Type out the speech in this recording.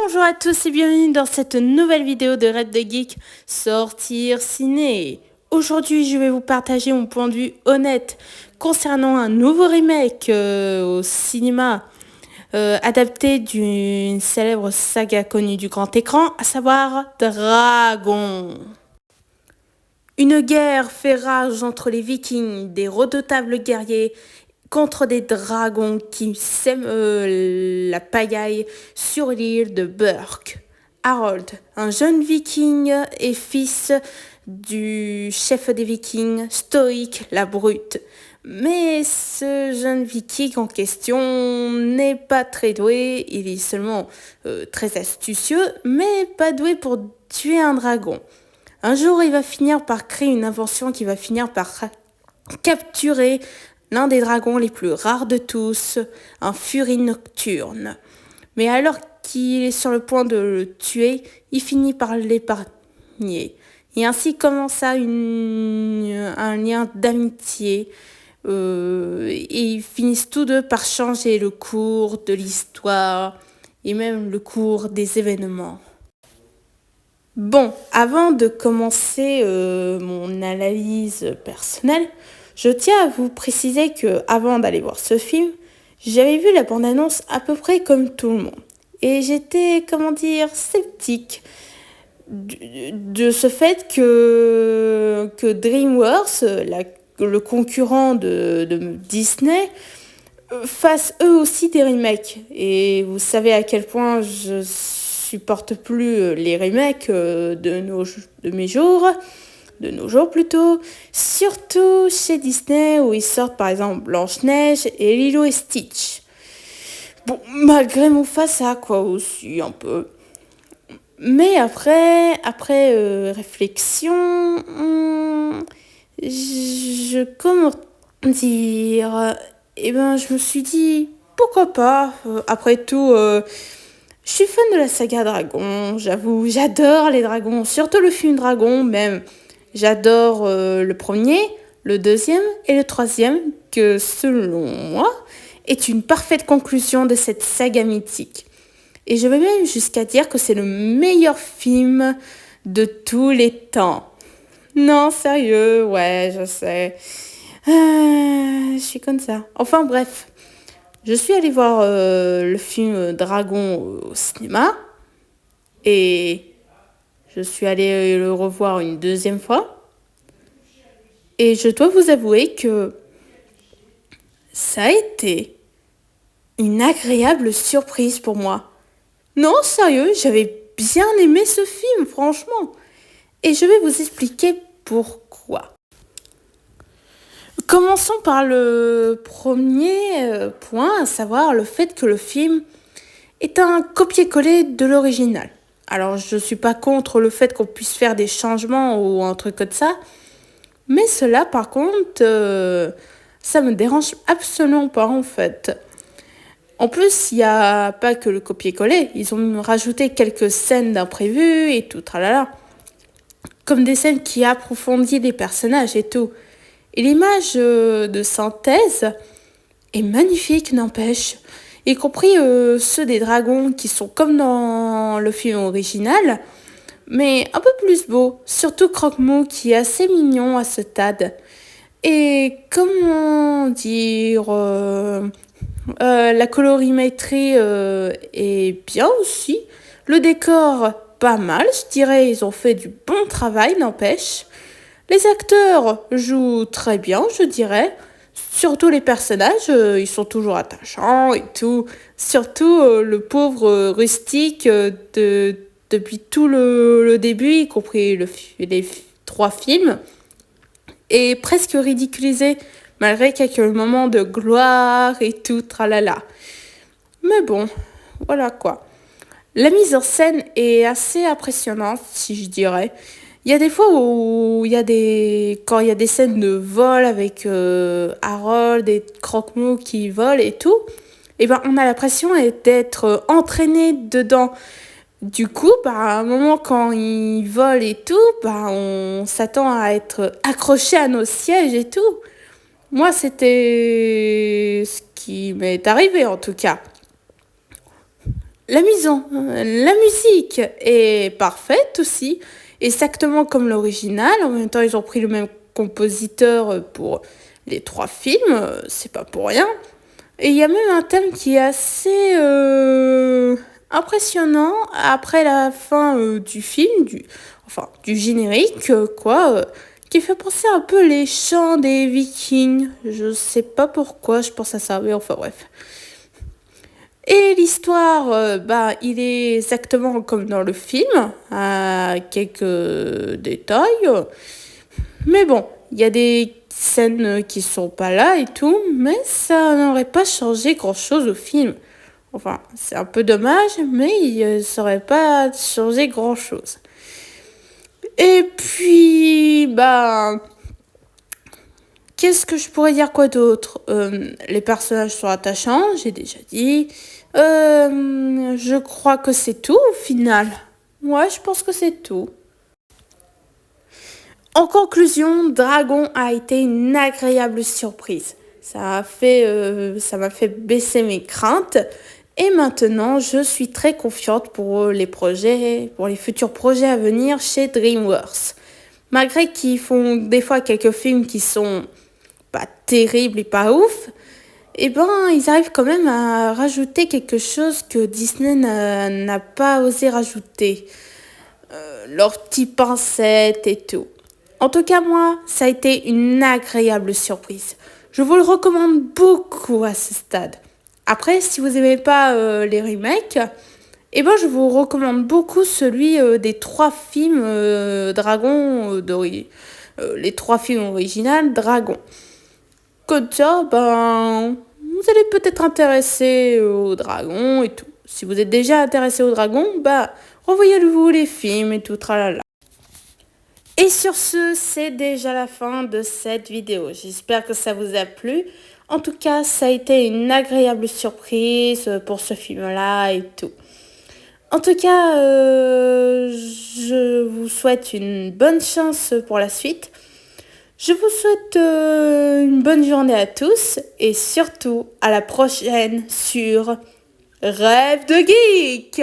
Bonjour à tous et bienvenue dans cette nouvelle vidéo de Red the Geek Sortir Ciné. Aujourd'hui, je vais vous partager mon point de vue honnête concernant un nouveau remake au cinéma adapté d'une célèbre saga connue du grand écran, à savoir Dragon. Une guerre fait rage entre les Vikings, des redoutables guerriers, contre des dragons qui sèment la pagaille sur l'île de Burke. Harold, un jeune viking et fils du chef des vikings, Stoïque la Brute. Mais ce jeune viking en question n'est pas très doué, il est seulement très astucieux, mais pas doué pour tuer un dragon. Un jour, il va finir par créer une invention qui va finir par capturer l'un des dragons les plus rares de tous, un furie nocturne. Mais alors qu'il est sur le point de le tuer, il finit par l'épargner. Et ainsi commença un lien d'amitié. Et ils finissent tous deux par changer le cours de l'histoire et même le cours des événements. Bon, avant de commencer mon analyse personnelle, je tiens à vous préciser que avant d'aller voir ce film, j'avais vu la bande-annonce à peu près comme tout le monde. Et j'étais, sceptique de ce fait que DreamWorks, le concurrent de Disney, fassent eux aussi des remakes. Et vous savez à quel point je supporte plus les remakes de mes jours. De nos jours plutôt, surtout chez Disney où ils sortent par exemple Blanche-Neige et Lilo et Stitch. Bon, malgré Mufasa quoi aussi un peu. Mais après réflexion, je me suis dit pourquoi pas. Après tout, je suis fan de la saga Dragon, j'avoue, j'adore les dragons, surtout le film Dragon même. J'adore le premier, le deuxième et le troisième, que selon moi, est une parfaite conclusion de cette saga mythique. Et je vais même jusqu'à dire que c'est le meilleur film de tous les temps. Non, sérieux, ouais, je sais. Je suis comme ça. Enfin bref, je suis allée voir le film Dragon au cinéma. Et je suis allée le revoir une deuxième fois. Et je dois vous avouer que ça a été une agréable surprise pour moi. Non, sérieux, j'avais bien aimé ce film, franchement. Et je vais vous expliquer pourquoi. Commençons par le premier point, à savoir le fait que le film est un copier-coller de l'original. Alors, je ne suis pas contre le fait qu'on puisse faire des changements ou un truc comme ça. Mais cela, par contre, ça me dérange absolument pas, en fait. En plus, il n'y a pas que le copier-coller. Ils ont rajouté quelques scènes d'imprévus et tout, tralala. Comme des scènes qui approfondissent les personnages et tout. Et l'image de synthèse est magnifique, n'empêche. Y compris ceux des dragons qui sont comme dans le film original, mais un peu plus beau. Surtout Croque-Mou qui est assez mignon à ce stade. Et comment dire, la colorimétrie est bien aussi. Le décor, pas mal, je dirais, ils ont fait du bon travail, n'empêche. Les acteurs jouent très bien, je dirais. Surtout les personnages, ils sont toujours attachants et tout. Surtout le pauvre rustique depuis tout le début, y compris les 3 films, est presque ridiculisé malgré quelques moments de gloire et tout, tralala. Mais bon, voilà quoi. La mise en scène est assez impressionnante, si je dirais. Il y a des fois où quand il y a des scènes de vol avec Harold et Croque-Mou qui volent et tout, et ben on a l'impression d'être entraîné dedans. Du coup, à un moment quand ils volent et tout, on s'attend à être accroché à nos sièges et tout. Moi, c'était ce qui m'est arrivé en tout cas. la musique est parfaite aussi, exactement comme l'original. En même temps, ils ont pris le même compositeur pour les trois films, c'est pas pour rien. Et il y a même un thème qui est assez impressionnant après la fin du film, du générique, quoi, qui fait penser un peu les chants des Vikings. Je sais pas pourquoi je pense à ça, mais enfin bref. Et l'histoire, il est exactement comme dans le film, à quelques détails. Mais bon, il y a des scènes qui sont pas là et tout, mais ça n'aurait pas changé grand-chose au film. Enfin, c'est un peu dommage, mais ça n'aurait pas changé grand-chose. Et puis, qu'est-ce que je pourrais dire quoi d'autre? Les personnages sont attachants, j'ai déjà dit. Je crois que c'est tout au final. Ouais, je pense que c'est tout. En conclusion, Dragon a été une agréable surprise. Ça m'a fait baisser mes craintes. Et maintenant, je suis très confiante pour les futurs projets à venir chez DreamWorks. Malgré qu'ils font des fois quelques films qui sont pas terribles et pas ouf, ils arrivent quand même à rajouter quelque chose que Disney n'a pas osé rajouter. Leurs petites pincettes et tout. En tout cas, moi, ça a été une agréable surprise. Je vous le recommande beaucoup à ce stade. Après, si vous n'aimez pas les remakes, je vous recommande beaucoup celui des trois films les trois films originaux Dragon. Comme ça, vous allez peut-être intéresser au dragon et tout. Si vous êtes déjà intéressé au dragon, revoyez-vous les films et tout, tralala. Et sur ce, c'est déjà la fin de cette vidéo. J'espère que ça vous a plu. En tout cas, ça a été une agréable surprise pour ce film-là et tout. En tout cas, je vous souhaite une bonne chance pour la suite. Je vous souhaite une bonne journée à tous et surtout à la prochaine sur Rêve de Geek.